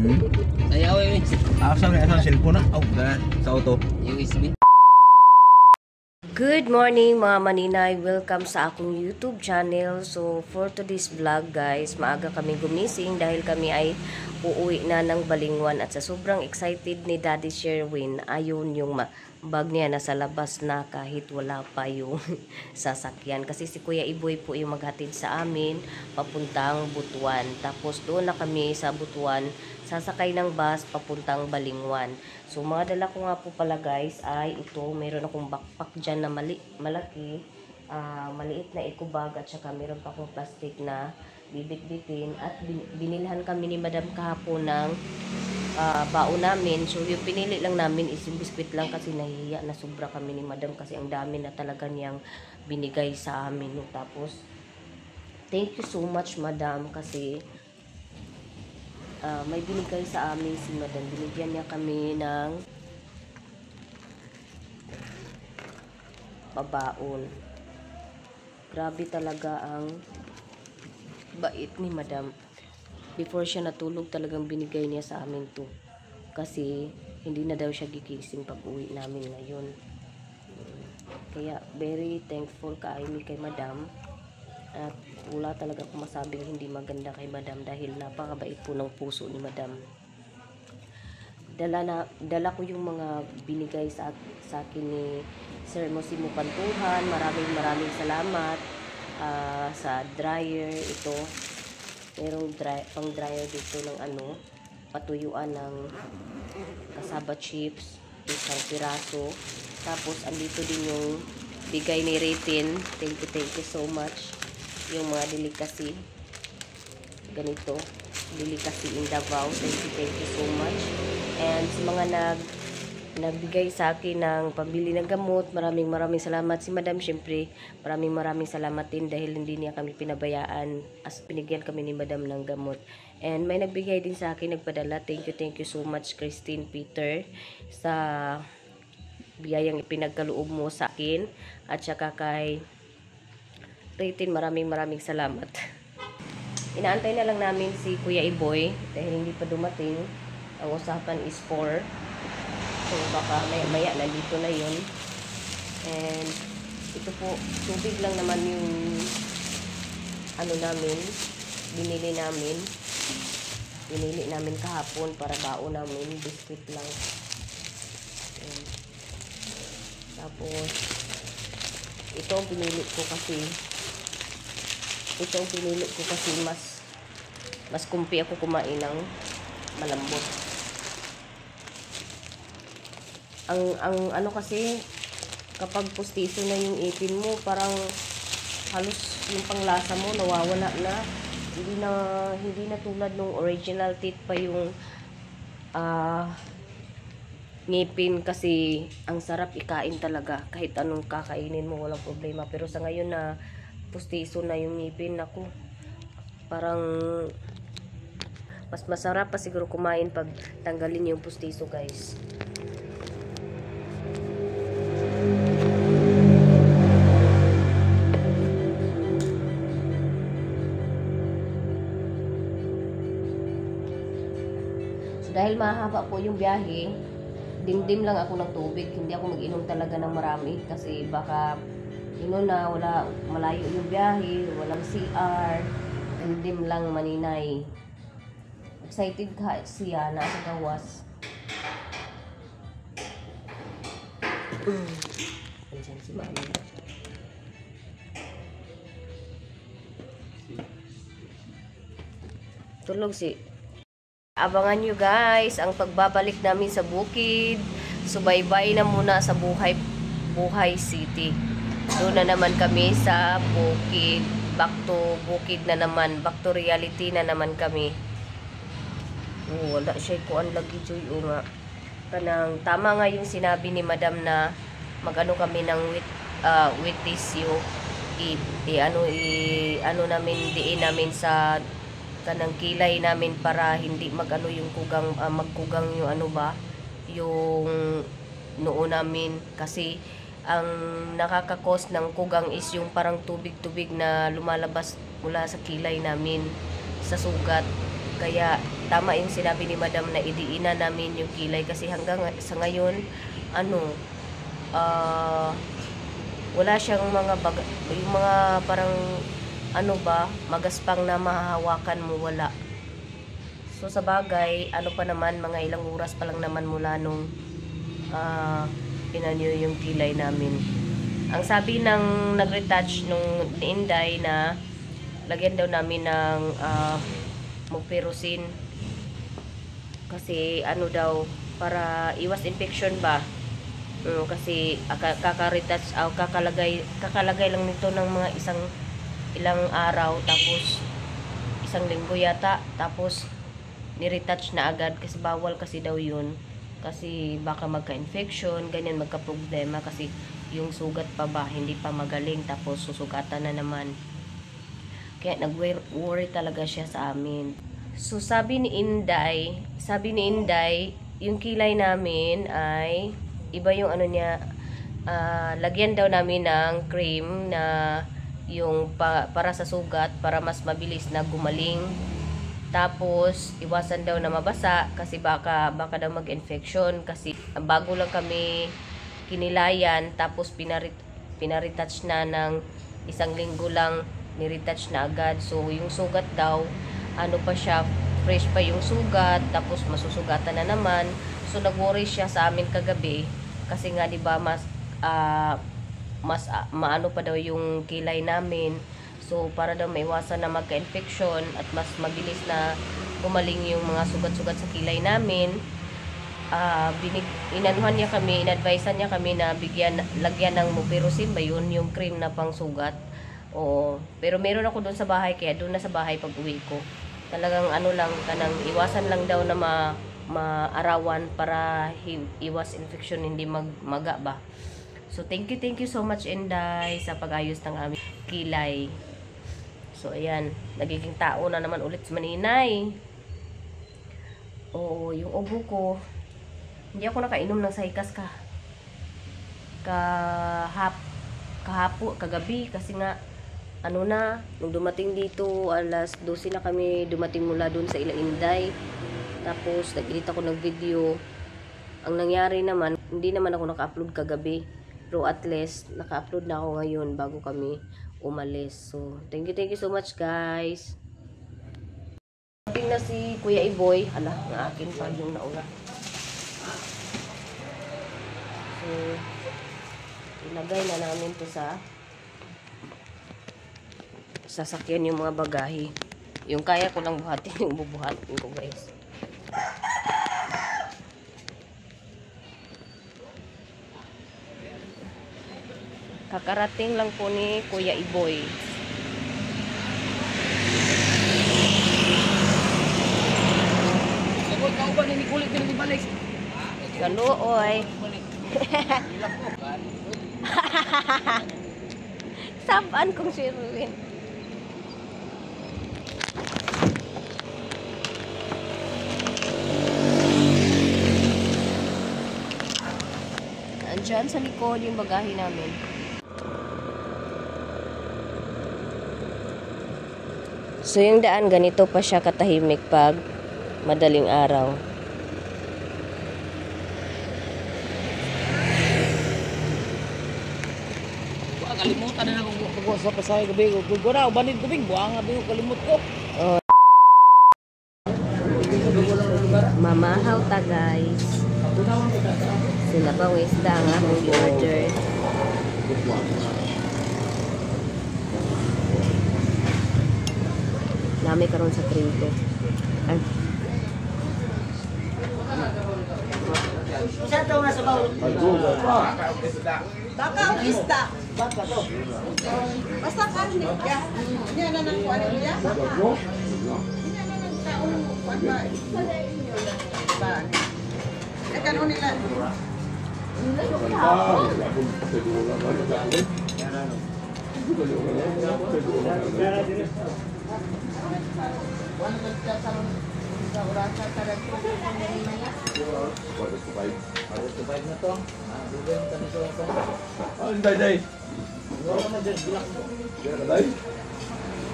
Ayaw eh. Asa cellphone na? Sa auto. USB. Good morning mga maninay, welcome sa akong YouTube channel. So for today's vlog guys, maaga kami gumising dahil kami ay uuwi na ng Balingwan at sa sobrang excited ni Daddy Sherwin, ayun yung bag niya nasa labas na kahit wala pa yung sasakyan. Kasi si Kuya Iboy po yung maghatid sa amin papuntang Butuan. Tapos doon na kami sa Butuan, sasakay ng bus papuntang Balingwan. So mga dala ko nga po pala guys ay ito, mayroon akong backpack dyan na malaki, maliit na eco bag at saka mayroon pa akong plastic na bibit-bitin at binilhan kami ni Madam kahapon ng baon namin. So yung pinili lang namin is yung biskwit lang kasi nahihiya na sobra kami ni Madam kasi ang dami na talaga niyang binigay sa amin. No? Tapos thank you so much Madam kasi may binigay sa amin si Madam. Binigyan niya kami ng pabaon. Grabe talaga ang bait ni Madam. Before siya natulog talagang binigay niya sa amin to. Kasi hindi na daw siya gigising pag uwi namin ngayon. Kaya very thankful kay Madam. At wala talaga akong masabing hindi maganda kay Madam dahil napakabait po ng puso ni Madam. Dala ko yung mga binigay sa akin ni Sir Mosimo Pantuhan. Maraming salamat sa dryer ito. Merong pang dryer dito ng patuyuan ng kasaba chips, isang piraso. Tapos andito din yung bigay ni Ritin. Thank you so much. Yung mga delicacy ganito, delicacy in Davao. Thank you so much. And sa mga nagbigay sa akin ng pambili ng gamot, maraming salamat si Madam. Syempre maraming salamat din dahil hindi niya kami pinabayaan as pinigyan kami ni Madam ng gamot. And may nagbigay din sa akin, nagpadala. Thank you so much Christine Peter sa biyayang ipinagkaloob mo sa akin at saka kay Ritin, maraming salamat. Inaantay na lang namin si Kuya Iboy dahil hindi pa dumating. Ang usapan is 4. So baka maya nandito na yun. And ito po, tubig lang naman yung binili namin kahapon para baon namin, biscuit lang. And, tapos ito ang pinili ko kasi mas kumpi ako kumain ng malambot. Ang kasi kapag pustiso na yung ipin mo, parang halos yung panglasa mo nawawala na. Hindi na tulad nung original teeth pa yung ngipin, kasi ang sarap ikain talaga kahit anong kakainin mo, walang problema. Pero sa ngayon na pustiso na yung ngipin, ako parang mas masarap pa siguro kumain pag tanggalin yung pustiso guys. So dahil mahaba po yung biyahe, dimdim lang ako ng tubig, hindi ako mag-inom talaga ng marami kasi baka malayo yung biyahe, walang CR, dimdim lang maninay. Excited ka siya, nasa gawas. Andiyan si Mami. Tulog si. Abangan nyo guys ang pagbabalik namin sa bukid. Subaybay na muna sa Buhay City. Doon na naman kami sa bukid. Back to bukid na naman. Back to reality na naman kami. Wala siya kuan lagi joy nga. Kanang tama nga yung sinabi ni Madam na magano kami ng with tissue. Diin namin sa kanang kilay namin para hindi magano yung magkugang yung yung noo namin, kasi ang nakakakos ng kugang is yung parang tubig-tubig na lumalabas mula sa kilay namin sa sugat. Kaya tama yung sinabi ni Madam na idiina namin yung kilay kasi hanggang sa ngayon wala siyang yung mga parang magaspang na mahahawakan mo, wala. So sa bagay, pa naman, mga ilang oras pa lang naman mula nung pinanyo yung kilay namin. Ang sabi ng nag-retouch nung Inday na lagyan daw namin ng mupirocin kasi daw para iwas infection ba. Kasi kaka-retouch kakalagay lang nito ng mga ilang araw, tapos isang linggo yata, tapos ni-retouch na agad kasi bawal kasi daw yun kasi baka magka-infection, ganyan, magka-problema kasi yung sugat pa ba hindi pa magaling, tapos susugatan na naman. Kaya nag-worry talaga siya sa amin. So sabi ni Inday, yung kilay namin ay iba yung lagyan daw namin ng cream na yung para sa sugat, para mas mabilis na gumaling. Tapos iwasan daw na mabasa kasi baka daw mag-infection kasi bago lang kami kinilayan, tapos pinaretouch na ng isang linggo lang, niretouch na agad. So yung sugat daw pa siya, fresh pa yung sugat, tapos masusugatan na naman. So nag-worry siya sa amin kagabi kasi nga 'di ba mas maano pa daw yung kilay namin. So para daw maiwasan na magka-infection at mas mabilis na gumaling yung mga sugat-sugat sa kilay namin, inadvisean niya kami na lagyan ng mupirocin ba yun, yung cream na pang sugat. Oo, pero meron ako doon sa bahay, kaya doon na sa bahay pag uwi ko. Talagang kanang iwasan lang daw na maarawan para iwas infection, hindi maga ba. So thank you so much, Inday, sa pag-ayos ng aming kilay. So ayan, nagiging tao na naman ulit si Maninay. Oo, yung ubo ko, hindi ako nakainom ng Saykas kagabi kasi nga nung dumating dito alas 12 na kami dumating mula dun sa Inday. Tapos nag-edit ako ng video. Ang nangyari naman, hindi naman ako naka-upload kagabi, pero at least naka-upload na ako ngayon bago kami umalis. So thank you so much, guys. Dating na si Kuya Iboy. Hala, ng akin pa yung nauna. So ilagay na namin to sa sasakyan yung mga bagahe. Yung kaya ko lang buhatin, yung bubuhatin ko, guys. Kakarating lang po ni Kuya Iboy. Galuoy. Sabaan kong si Ruin. Andyan sa likod yung bagahe namin. So yung daan, ganito pa siya katahimik pag madaling araw. Kalimutan na ako sa pasay gabi. Gura, ubanid ko bing buang gabi ko kalimut ko. Mamahaw ta, guys. Sila ba isda ang among order. Nami karon sa krito. Ay. Isa to nga sa baul. Baka o isda. Baka to. Basta karne. Ya. Niya na nang kuan niya. Niya na nang taong kuan ba. Ba. E kanon nila.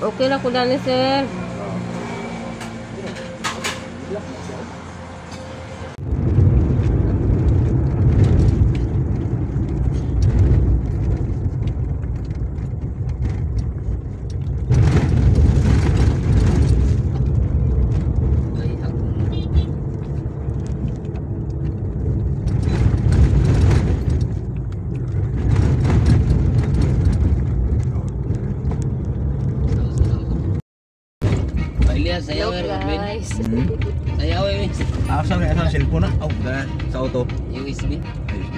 Okay lang ko dali, sir. sayaw Hello Robin. guys. Sayaw eh. Asa cellphone na? Oh, sa auto. USB. USB.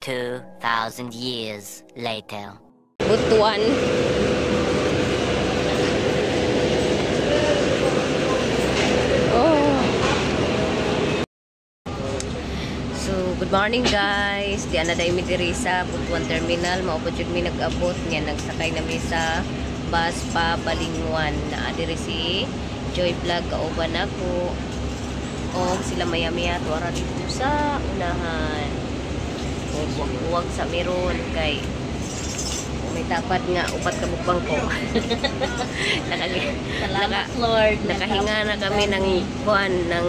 2,000 years later. Butuan. Oh. So, good morning guys. Di ana day mi diri sa Butuan Terminal. Maupod jud mi nag-abot nga nagsakay na mi sa bus pa Balingwan. Naa diri si Joy Vlog kauban ako. O sila maya-maya tuara dito sa unahan. Huwag sa meron kay may tapad nga upat ka mukbang ko. Nakahinga na kami ng kuan ng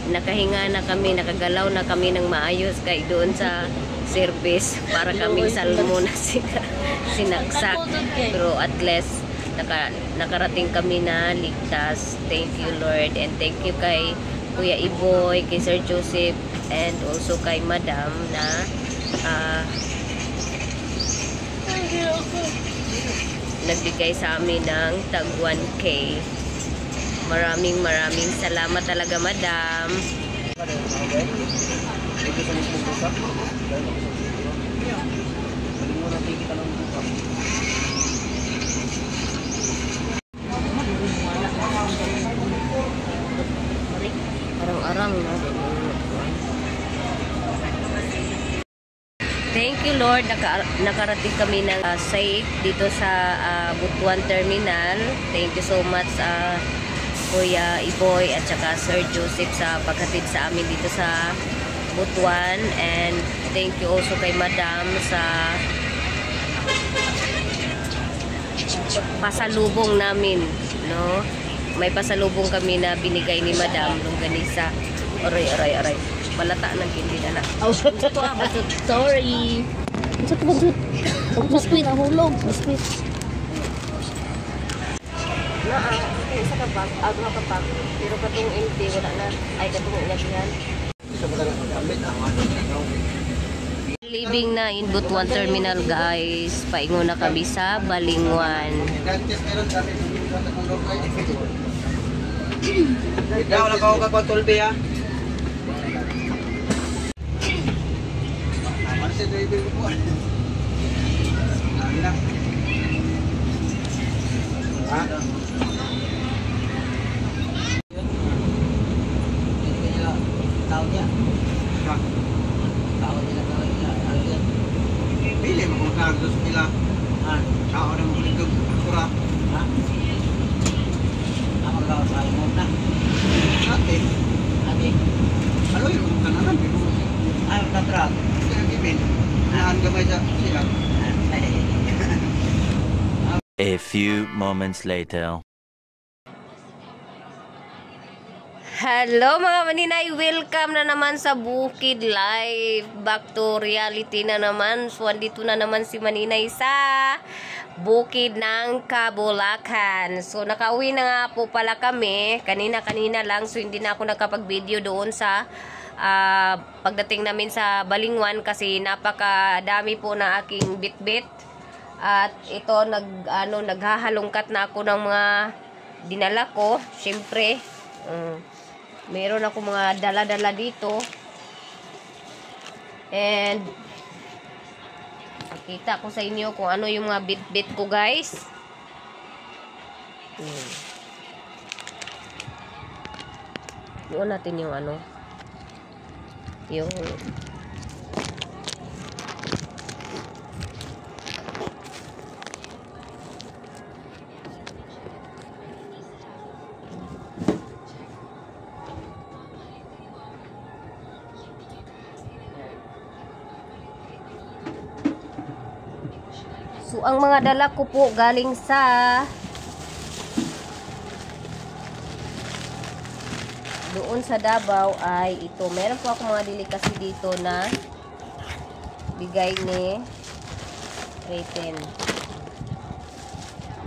nakahinga na kami, nakagalaw na kami ng maayos kay doon sa service para kaming salmo na sinaksak. Pero at least nakarating kami na ligtas. Thank you Lord, and thank you kay Kuya Iboy, kay Sir Joseph, and also kay Madam na nagbigay sa amin ng tag 1K. Maraming salamat talaga, Madam. Arang-arang na. Thank you Lord, nakarating kami ng safe dito sa Butuan Terminal. Thank you so much Kuya Iboy at saka Sir Joseph sa paghatid sa amin dito sa Butuan, and thank you also kay Madam sa pasalubong namin, no? May pasalubong kami na binigay ni Madam longganisa. Aray. Malata nang hindi na. Oh, sorry. Sa pagkakit. Biskuit na hulog. Biskuit. Isa ka bag, agwa ka bag. Pero katong empty, wala na. Ay, katong yan. Living na in Butuan Terminal guys. Paingon na kami sa Balingwan. Ikaw lang ako kakotulbi ha. Pili mo kung kagos nila. Sao na mo ligog akura. Ako daw sa imo na. Ate. Ano yung kananan dito? Ay, katrag. Gimin. Naan gamay sa siya. A few moments later. Hello mga maninay, welcome na naman sa Bukid Live. Back to reality na naman. So andito na naman si Maninay sa Bukid ng Kabulacan. So nakauwi na nga po pala kami. Kanina lang, so hindi na ako nakapag-video doon sa pagdating namin sa Balingwan kasi napakadami po na aking bitbit. At ito naghahalongkat na ako ng mga dinala ko. Syempre, meron ako mga dala-dala dito. And pakita ko sa inyo kung ano yung mga bit-bit ko guys. Yun natin yung yung so ang mga dala ko po galing sa doon sa Davao ay ito. Meron po ako mga delicacy dito na bigay ni Reten.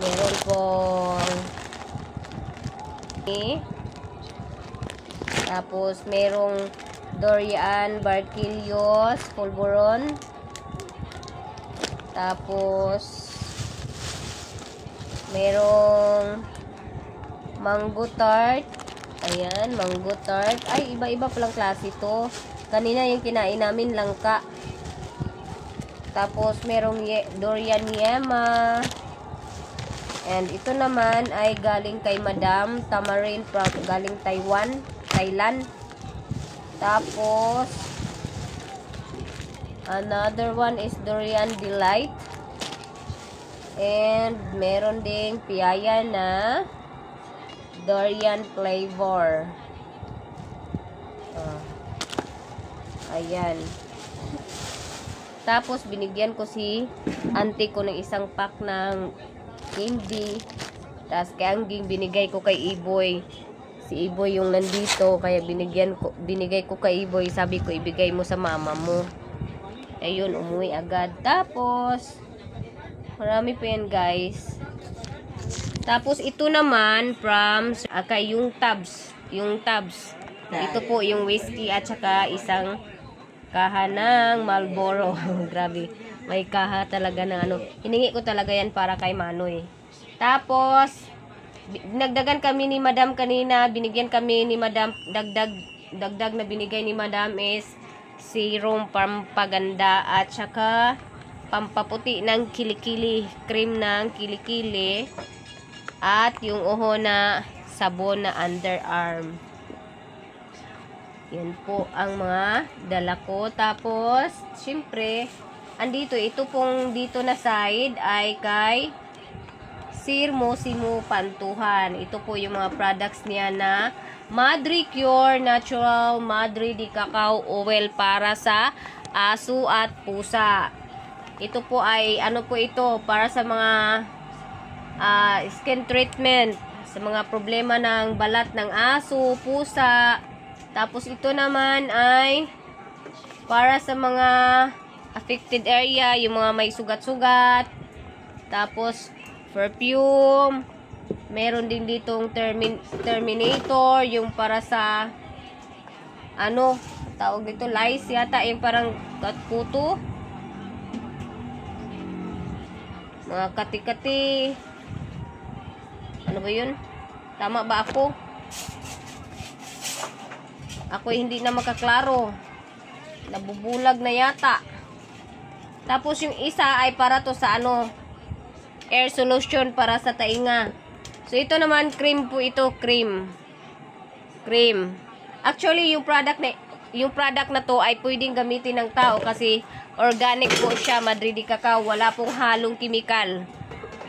Meron po tapos merong Dorian, Barquillos, Polvoron. Tapos Merong mango tart. Ayan, mango tart. Ay, iba-iba palang klase ito. Kanina yung kinain namin, langka. Tapos, merong durian yema. And ito naman ay galing kay Madam. Tamarind from galing Thailand. Tapos, another one is durian delight. And meron ding piyaya na durian flavor. Ayan. Tapos, binigyan ko si auntie ko ng isang pack ng candy. Tapos, kaya ang binigay ko kay Iboy. Si Iboy yung nandito. Kaya binigay ko kay Iboy. Sabi ko, ibigay mo sa mama mo. Ayun, umuwi agad. Tapos, marami pa yan, guys. Tapos, ito naman from yung tabs. Ito po yung whiskey at saka isang kaha ng Marlboro. Grabe. May kaha talaga na ano. Hiningi ko talaga yan para kay Manoy. Tapos, nagdagan kami ni Madam kanina. Binigyan kami ni Madam. Dagdag na binigay ni Madam is serum pampaganda at saka pampaputi ng kilikili. Cream ng kilikili. At yung uho na sabon na underarm. Yan po ang mga dala ko. Tapos, syempre, andito, ito pong dito na side ay kay Sir Mosimo Pantuhan. Ito po yung mga products niya na Madre Cure Natural Madre de Cacao Oil para sa aso at pusa. Ito po ay, ano po ito, para sa mga skin treatment, sa mga problema ng balat ng aso, pusa. Tapos ito naman ay para sa mga affected area, yung mga may sugat-sugat. Tapos perfume. Meron din ditong Terminator, yung para sa ano, tawag dito, lice yata, yung parang kuto. Mga kati-kati. Ano ba yun? Tama ba ako? Ako hindi na makaklaro. Nabubulag na yata. Tapos yung isa ay para to sa ano, air solution para sa tainga. So ito naman cream po ito, cream. Actually yung product na to ay pwedeng gamitin ng tao kasi organic po siya, Madre de Cacao, wala pong halong chemical.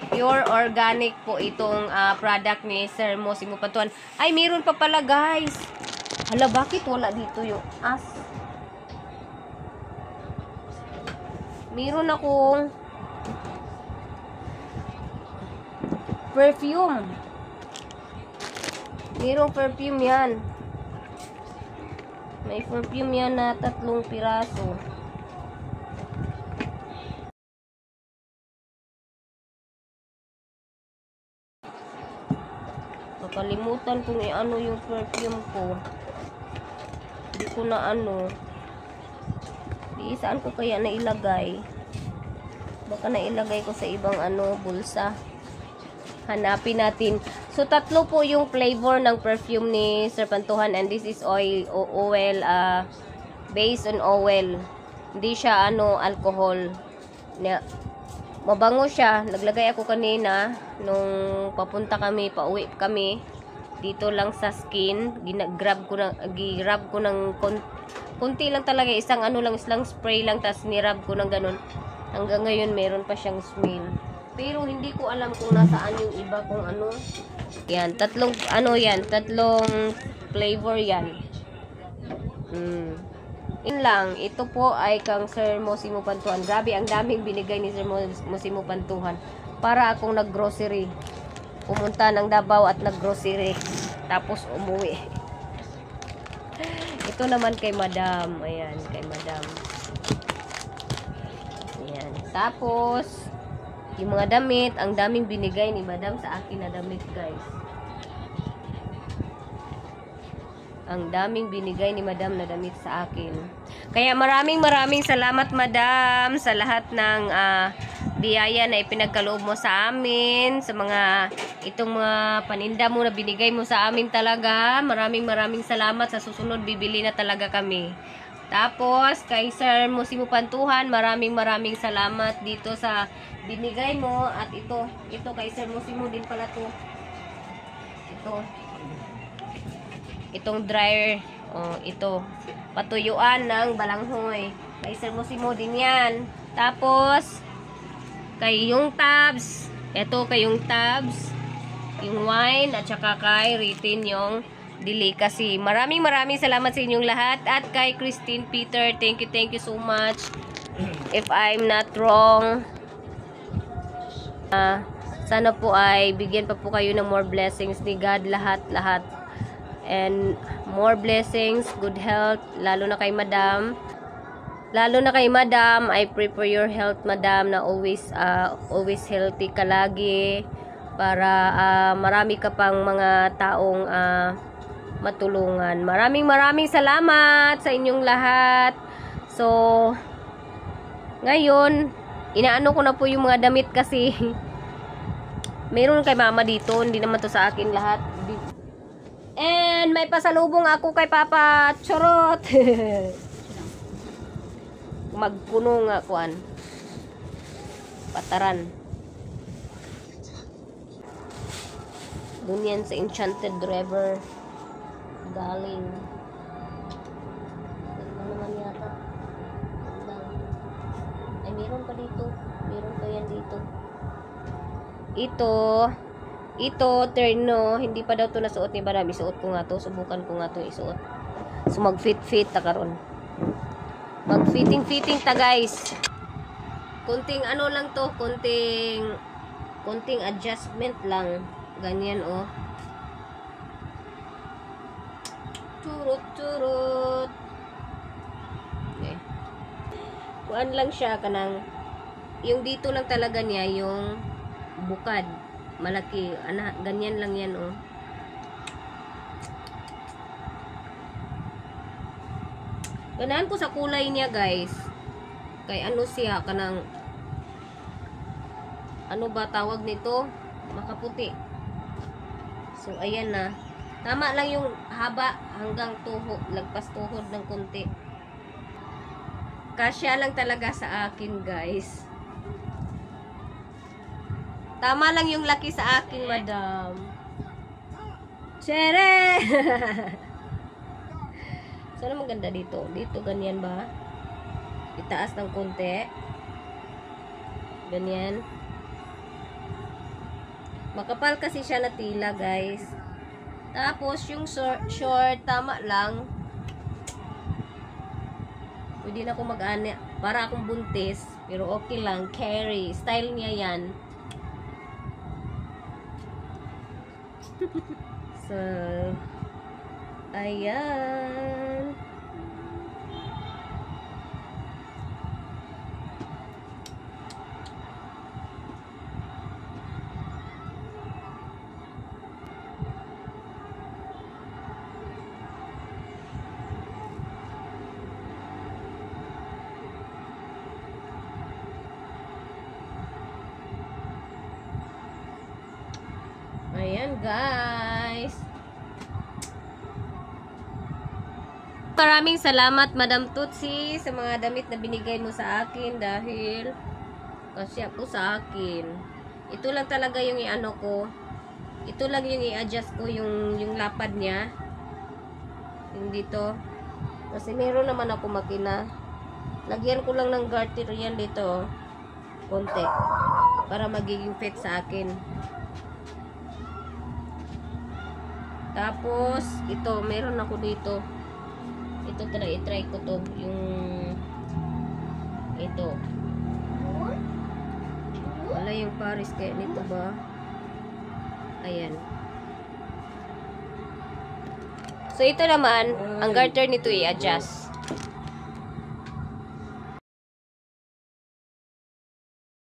Pure organic po itong product ni Sir Mosimo Pantuhan. Ay, meron pa pala, guys. Hala, bakit wala dito yung as? Meron akong perfume. Merong perfume yan. May perfume yan na 3 piraso. Nakalimutan kung i-ano yung perfume ko. Hindi ko na ano. Saan ko kaya nailagay? Baka nailagay ko sa ibang ano, bulsa. Hanapin natin. So, 3 po yung flavor ng perfume ni Sir Pantuhan. And this is oil, based on oil. Hindi siya ano, alcohol. Mabango siya. Naglagay ako kanina nung papunta kami, pauwi kami. Dito lang sa skin. Grab ko ng konti lang talaga. Isang spray lang. Tapos nirab ko ng ganun. Hanggang ngayon, meron pa siyang smell. Pero hindi ko alam kung nasaan yung iba kung ano. Yan, 3 flavor yan. Yun lang, ito po ay kang Sir Mosimo Pantuhan. Grabe, ang daming binigay ni Sir Mosimo Pantuhan. Para akong nag-grocery. Pumunta ng Davao at nag-grocery. Tapos umuwi. Ito naman kay Madam. Ayan, kay Madam. Ayan. Tapos, yung mga damit, ang daming binigay ni Madam sa akin na damit, guys. Ang daming binigay ni Madam na damit sa akin. Kaya maraming salamat, Madam, sa lahat ng biyaya na ipinagkaloob mo sa amin, sa mga itong mga paninda mo na binigay mo sa amin talaga. Maraming salamat. Sa susunod, bibili na talaga kami. Tapos, kay Sir Musimo Pantuhan, maraming salamat dito sa binigay mo. At ito kay Sir Musimo din pala to. Itong dryer, ito, patuyuan ng balanghoy. Kay Sir Musimo din yan. Tapos, kay yung tabs, ito kay yung tabs, yung wine, at saka kay Ritin yung delicacy. Maraming salamat sa inyong lahat. At kay Christine Peter, thank you so much. If I'm not wrong, sana po ay bigyan pa po kayo ng more blessings ni God, lahat. And more blessings, good health, lalo na kay Madam. I pray for your health, Madam, na always healthy ka lagi, para marami ka pang mga taong matulungan. Maraming salamat sa inyong lahat. So, ngayon, inaano ko na po yung mga damit kasi meron kay mama dito, hindi naman to sa akin lahat. And may pasalubong ako kay Papa Chorot. Magpuno nga kuan. Pataran. Doon yan sa Enchanted River. Galing. Ano naman yata? Ay, meron pa dito. Meron pa yan dito. Ito, terno, hindi pa daw to nasuot ni Madam. Isuot ko nga to, subukan ko nga to isuot. So mag-fit ta karon. Mag-fitting ta, guys. Kunting ano lang to, kunting adjustment lang. Ganyan, oh. Turut. Okay. Kuan lang siya kanang yung dito lang talaga niya yung bukad. Malaki, ganyan lang yan, oh. Ganahan ko sa kulay niya, guys. Kay ano siya, kanang ano ba tawag nito? Makaputi. So, ayan na. Tama lang yung haba hanggang tuhod, lagpas tuhod ng konti. Kasya lang talaga sa akin, guys. Tama lang yung laki sa akin, Madam. Chere! Sana maganda dito. Dito, ganyan ba? Itaas ng konti. Ganyan. Makapal kasi siya na tila, guys. Tapos, yung short, tama lang. Pwede na ako mag-ana. Para akong buntis. Pero okay lang. Carry. Style niya yan. So, ayan. Ayan, guys. Maraming salamat, Madam Tutsi, sa mga damit na binigay mo sa akin dahil kasya po sa akin. Ito lang talaga yung i-ano ko. Ito lang yung i-adjust ko yung lapad niya. Yung dito. Kasi meron naman ako makina. Lagyan ko lang ng garter yan dito. Konti. Para magiging fit sa akin. Tapos, ito, meron ako dito. Ito talaga, i-try ko to. Yung, ito. Wala yung Paris kaya nito ba? Ayan. So, ito naman, ang garter nito i-adjust.